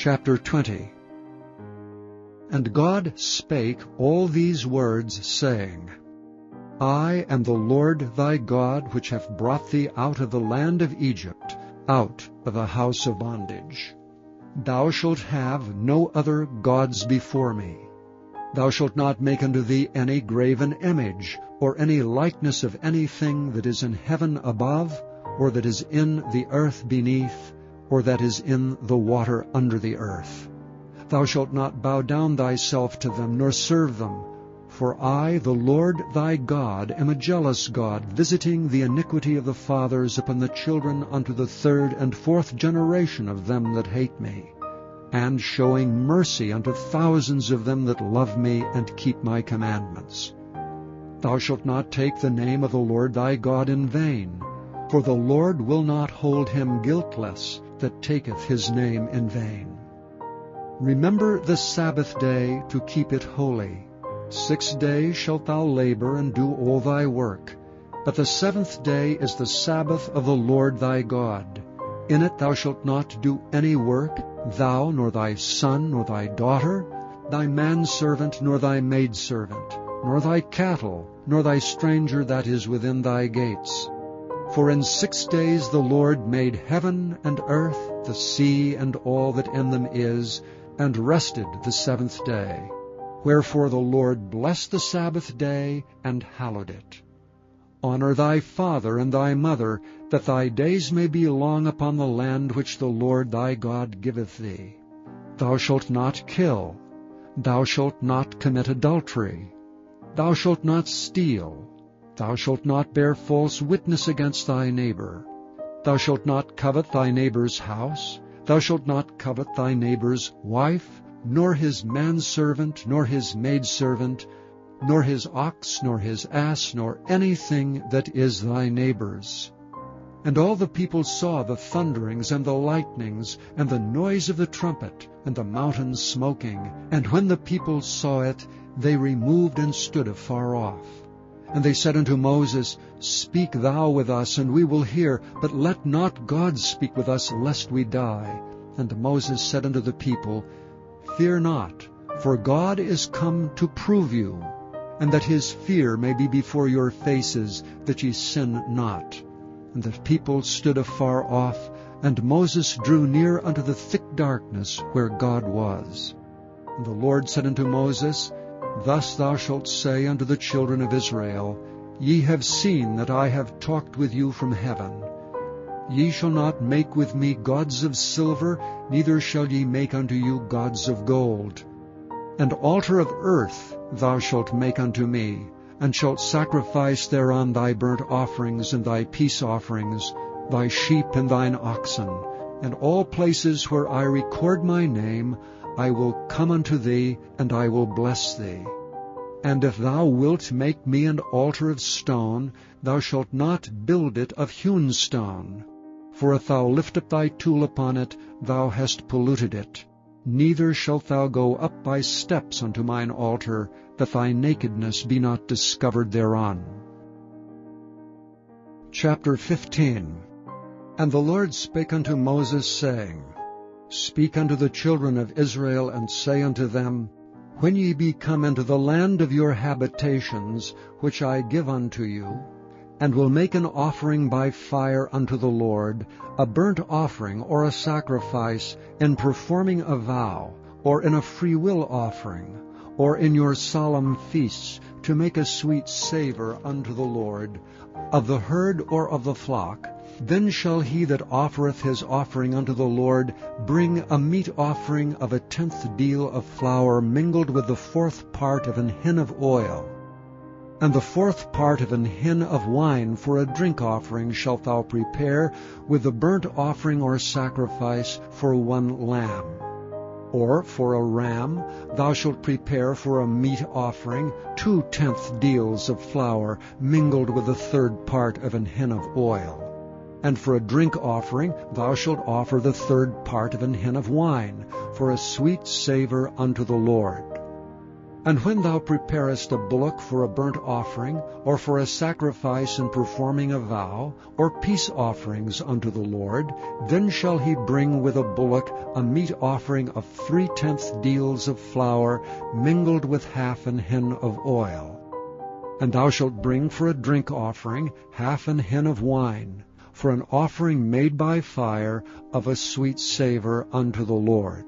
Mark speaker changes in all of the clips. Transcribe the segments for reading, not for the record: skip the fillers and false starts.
Speaker 1: Chapter 20. And God spake all these words, saying, I am the Lord thy God, which have brought thee out of the land of Egypt, out of the house of bondage. Thou shalt have no other gods before me. Thou shalt not make unto thee any graven image, or any likeness of anything that is in heaven above, or that is in the earth beneath, or that is in the water under the earth. Thou shalt not bow down thyself to them, nor serve them. For I, the Lord thy God, am a jealous God, visiting the iniquity of the fathers upon the children unto the third and fourth generation of them that hate me, and showing mercy unto thousands of them that love me and keep my commandments. Thou shalt not take the name of the Lord thy God in vain, for the Lord will not hold him guiltless that taketh his name in vain. Remember the Sabbath day to keep it holy. 6 days shalt thou labor and do all thy work, but the 7th day is the Sabbath of the Lord thy God. In it thou shalt not do any work, thou, nor thy son, nor thy daughter, thy manservant, nor thy maidservant, nor thy cattle, nor thy stranger that is within thy gates. For in 6 days the Lord made heaven and earth, the sea, and all that in them is, and rested the 7th day. Wherefore the Lord blessed the Sabbath day, and hallowed it. Honor thy father and thy mother, that thy days may be long upon the land which the Lord thy God giveth thee. Thou shalt not kill. Thou shalt not commit adultery. Thou shalt not steal. Thou shalt not bear false witness against thy neighbor. Thou shalt not covet thy neighbor's house. Thou shalt not covet thy neighbor's wife, nor his manservant, nor his maidservant, nor his ox, nor his ass, nor anything that is thy neighbor's. And all the people saw the thunderings and the lightnings, and the noise of the trumpet, and the mountains smoking. And when the people saw it, they removed and stood afar off. And they said unto Moses, Speak thou with us, and we will hear, but let not God speak with us, lest we die. And Moses said unto the people, Fear not, for God is come to prove you, and that his fear may be before your faces, that ye sin not. And the people stood afar off, and Moses drew near unto the thick darkness where God was. And the Lord said unto Moses, Thus thou shalt say unto the children of Israel, Ye have seen that I have talked with you from heaven. Ye shall not make with me gods of silver, neither shall ye make unto you gods of gold. An altar of earth thou shalt make unto me, and shalt sacrifice thereon thy burnt offerings and thy peace offerings, thy sheep and thine oxen. And all places where I record my name, I will come unto thee, and I will bless thee. And if thou wilt make me an altar of stone, thou shalt not build it of hewn stone. For if thou lift up thy tool upon it, thou hast polluted it. Neither shalt thou go up by steps unto mine altar, that thy nakedness be not discovered thereon. Chapter 15. And the Lord spake unto Moses, saying, Speak unto the children of Israel, and say unto them, When ye be come into the land of your habitations, which I give unto you, and will make an offering by fire unto the Lord, a burnt offering or a sacrifice, in performing a vow, or in a freewill offering, or in your solemn feasts, to make a sweet savor unto the Lord, of the herd or of the flock, then shall he that offereth his offering unto the Lord bring a meat offering of 1/10 deal of flour mingled with the 4th part of an hin of oil. And the 4th part of an hin of wine for a drink offering shalt thou prepare with the burnt offering or sacrifice for 1 lamb. Or for a ram thou shalt prepare for a meat offering 2/10 deals of flour mingled with the 3rd part of an hin of oil. And for a drink offering thou shalt offer the 3rd part of an hin of wine, for a sweet savor unto the Lord. And when thou preparest a bullock for a burnt offering, or for a sacrifice in performing a vow, or peace offerings unto the Lord, then shall he bring with a bullock a meat offering of 3/10 deals of flour, mingled with half an hin of oil. And thou shalt bring for a drink offering half an hin of wine, for an offering made by fire of a sweet savor unto the Lord.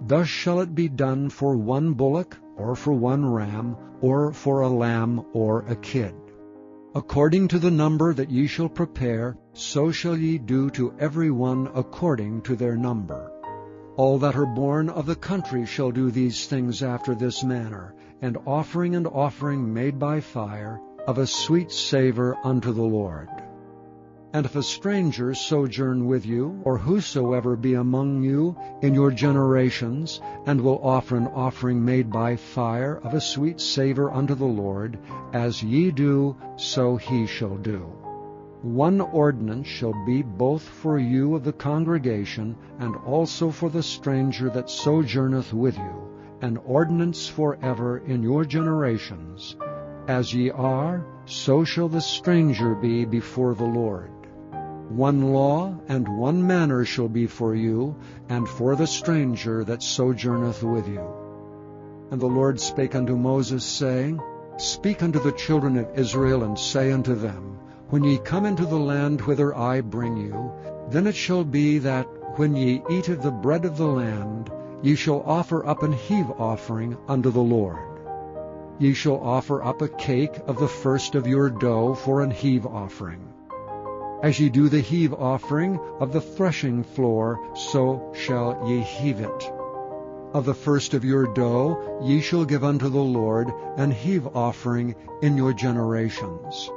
Speaker 1: Thus shall it be done for one bullock, or for one ram, or for a lamb or a kid. According to the number that ye shall prepare, so shall ye do to every one according to their number. All that are born of the country shall do these things after this manner, and offering made by fire, of a sweet savor unto the Lord. And if a stranger sojourn with you, or whosoever be among you in your generations, and will offer an offering made by fire of a sweet savor unto the Lord, as ye do, so he shall do. One ordinance shall be both for you of the congregation, and also for the stranger that sojourneth with you, an ordinance forever in your generations. As ye are, so shall the stranger be before the Lord. One law and one manner shall be for you, and for the stranger that sojourneth with you. And the Lord spake unto Moses, saying, Speak unto the children of Israel, and say unto them, When ye come into the land whither I bring you, then it shall be that, when ye eat of the bread of the land, ye shall offer up an heave offering unto the Lord. Ye shall offer up a cake of the first of your dough for an heave offering. As ye do the heave offering of the threshing floor, so shall ye heave it. Of the first of your dough ye shall give unto the Lord an heave offering in your generations.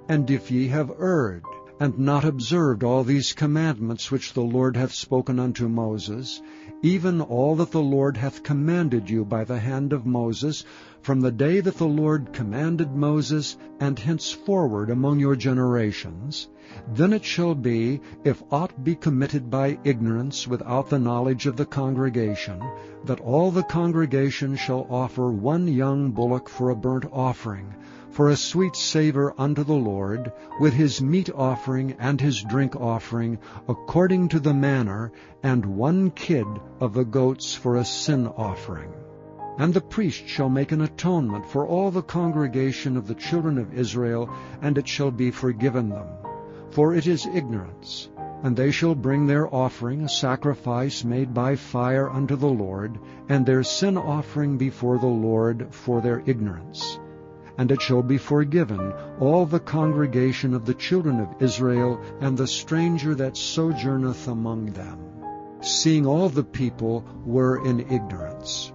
Speaker 1: And if ye have erred, and not observed all these commandments which the Lord hath spoken unto Moses, even all that the Lord hath commanded you by the hand of Moses, from the day that the Lord commanded Moses, and henceforward among your generations, then it shall be, if aught be committed by ignorance without the knowledge of the congregation, that all the congregation shall offer one young bullock for a burnt offering, for a sweet savor unto the Lord, with his meat offering and his drink offering, according to the manner, and one kid of the goats for a sin offering. And the priest shall make an atonement for all the congregation of the children of Israel, and it shall be forgiven them. For it is ignorance. And they shall bring their offering, a sacrifice made by fire unto the Lord, and their sin offering before the Lord for their ignorance. And it shall be forgiven all the congregation of the children of Israel, and the stranger that sojourneth among them, seeing all the people were in ignorance.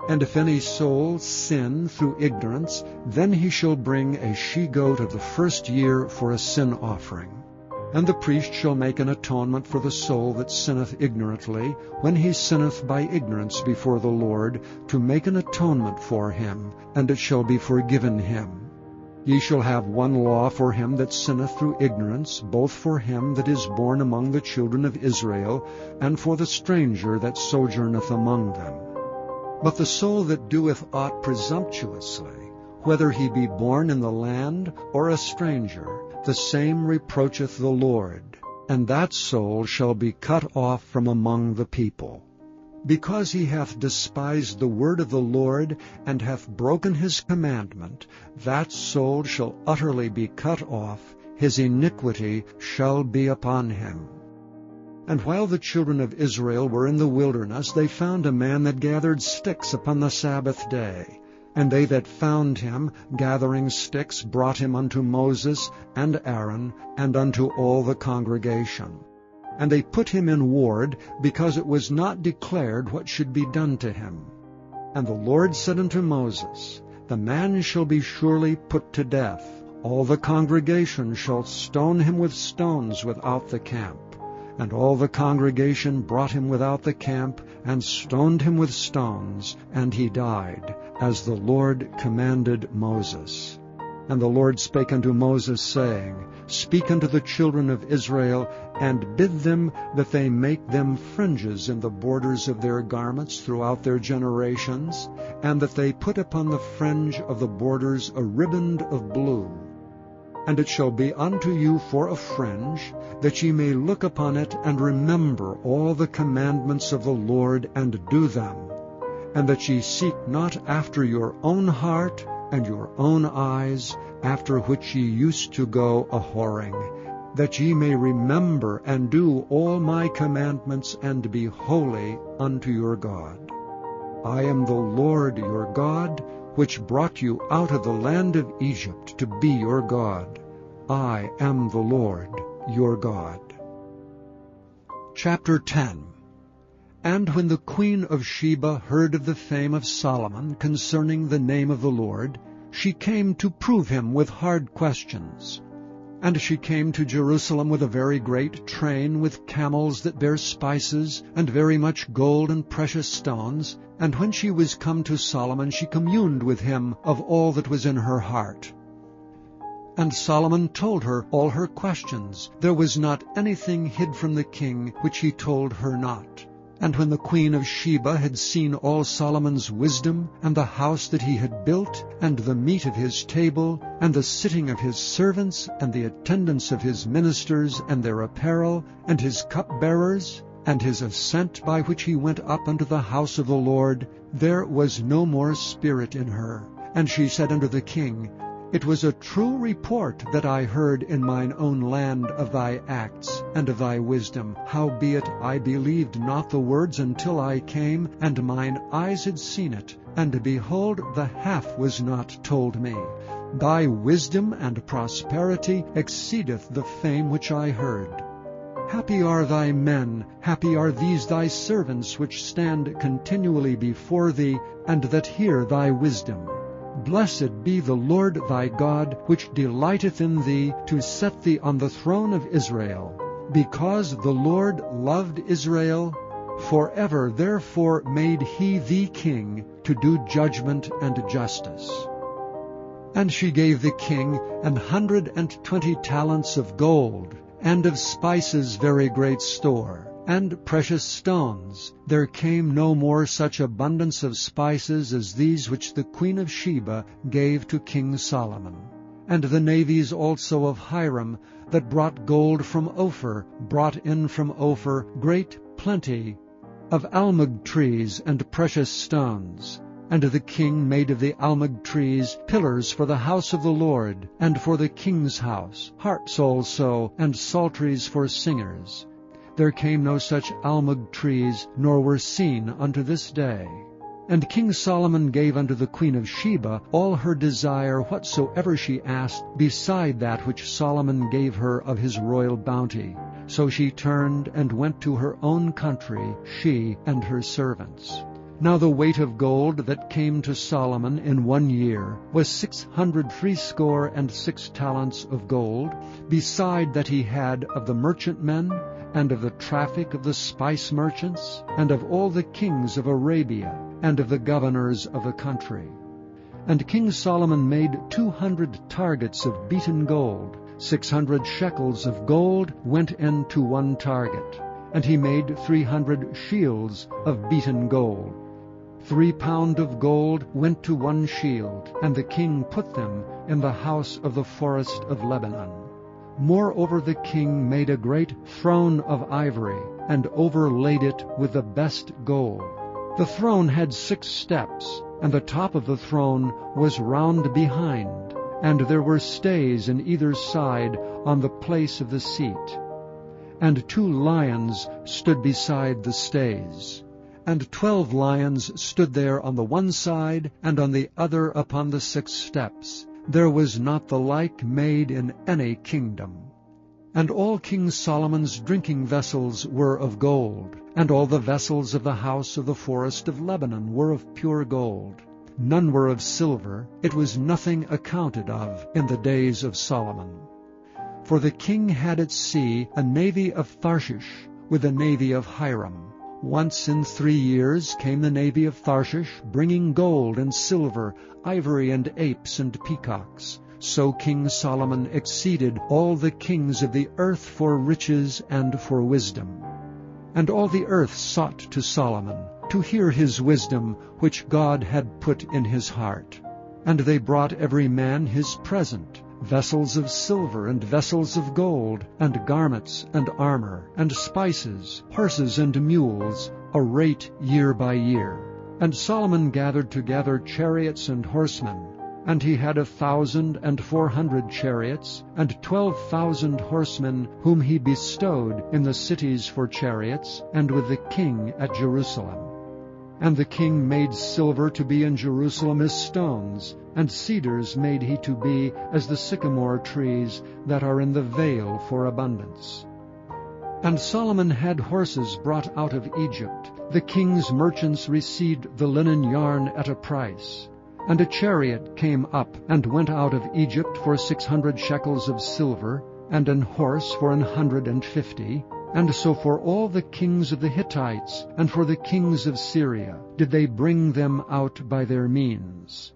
Speaker 1: And if any soul sin through ignorance, then he shall bring a she-goat of the first year for a sin offering. And the priest shall make an atonement for the soul that sinneth ignorantly, when he sinneth by ignorance before the Lord, to make an atonement for him, and it shall be forgiven him. Ye shall have one law for him that sinneth through ignorance, both for him that is born among the children of Israel, and for the stranger that sojourneth among them. But the soul that doeth aught presumptuously, whether he be born in the land or a stranger, the same reproacheth the Lord, and that soul shall be cut off from among the people. Because he hath despised the word of the Lord, and hath broken his commandment, that soul shall utterly be cut off, his iniquity shall be upon him. And while the children of Israel were in the wilderness, they found a man that gathered sticks upon the Sabbath day. And they that found him gathering sticks brought him unto Moses and Aaron, and unto all the congregation. And they put him in ward, because it was not declared what should be done to him. And the Lord said unto Moses, The man shall be surely put to death. All the congregation shall stone him with stones without the camp. And all the congregation brought him without the camp, and stoned him with stones, and he died, as the Lord commanded Moses. And the Lord spake unto Moses, saying, Speak unto the children of Israel, and bid them that they make them fringes in the borders of their garments throughout their generations, and that they put upon the fringe of the borders a riband of blue. And it shall be unto you for a fringe, that ye may look upon it, and remember all the commandments of the Lord, and do them, and that ye seek not after your own heart and your own eyes, after which ye used to go a-whoring, that ye may remember and do all my commandments, and be holy unto your God. I am the Lord your God, which brought you out of the land of Egypt to be your God. I am the Lord your God. Chapter 10. And when the queen of Sheba heard of the fame of Solomon concerning the name of the Lord, she came to prove him with hard questions. And she came to Jerusalem with a very great train, with camels that bear spices, and very much gold and precious stones. And when she was come to Solomon, she communed with him of all that was in her heart. And Solomon told her all her questions. There was not anything hid from the king which he told her not. And when the queen of Sheba had seen all Solomon's wisdom, and the house that he had built, and the meat of his table, and the sitting of his servants, and the attendance of his ministers, and their apparel, and his cupbearers, and his ascent by which he went up unto the house of the Lord, there was no more spirit in her. And she said unto the king, It was a true report that I heard in mine own land of thy acts and of thy wisdom. Howbeit I believed not the words until I came, and mine eyes had seen it. And behold, the half was not told me. Thy wisdom and prosperity exceedeth the fame which I heard. Happy are thy men, happy are these thy servants, which stand continually before thee, and that hear thy wisdom. Blessed be the Lord thy God, which delighteth in thee, to set thee on the throne of Israel. Because the Lord loved Israel, forever therefore made he thee king, to do judgment and justice. And she gave the king 120 talents of gold, and of spices very great store, and precious stones. There came no more such abundance of spices as these which the queen of Sheba gave to King Solomon. And the navies also of Hiram, that brought gold from Ophir, brought in from Ophir great plenty of almug trees and precious stones. And the king made of the almug trees pillars for the house of the Lord, and for the king's house, harps also, and psalteries for singers. There came no such almug trees, nor were seen unto this day. And King Solomon gave unto the queen of Sheba all her desire whatsoever she asked, beside that which Solomon gave her of his royal bounty. So she turned and went to her own country, she and her servants. Now the weight of gold that came to Solomon in 1 year was 666 talents of gold, beside that he had of the merchantmen, and of the traffic of the spice merchants, and of all the kings of Arabia, and of the governors of the country. And King Solomon made 200 targets of beaten gold. 600 shekels of gold went into one target. And he made 300 shields of beaten gold. 3 pound of gold went to one shield, and the king put them in the house of the forest of Lebanon. Moreover the king made a great throne of ivory, and overlaid it with the best gold. The throne had 6 steps, and the top of the throne was round behind, and there were stays in either side on the place of the seat. And 2 lions stood beside the stays. And 12 lions stood there on the one side, and on the other upon the 6 steps. There was not the like made in any kingdom. And all King Solomon's drinking vessels were of gold, and all the vessels of the house of the forest of Lebanon were of pure gold. None were of silver. It was nothing accounted of in the days of Solomon. For the king had at sea a navy of Tarshish, with a navy of Hiram. Once in 3 years came the navy of Tarshish, bringing gold and silver, ivory and apes and peacocks. So King Solomon exceeded all the kings of the earth for riches and for wisdom. And all the earth sought to Solomon, to hear his wisdom, which God had put in his heart. And they brought every man his present, vessels of silver and vessels of gold, and garments and armor, and spices, horses and mules, a rate year by year. And Solomon gathered together chariots and horsemen, and he had 1,400 chariots, and 12,000 horsemen, whom he bestowed in the cities for chariots, and with the king at Jerusalem. And the king made silver to be in Jerusalem as stones, and cedars made he to be as the sycamore trees that are in the vale for abundance. And Solomon had horses brought out of Egypt. The king's merchants received the linen yarn at a price. And a chariot came up and went out of Egypt for 600 shekels of silver, and an horse for 150. And so for all the kings of the Hittites and for the kings of Syria did they bring them out by their means.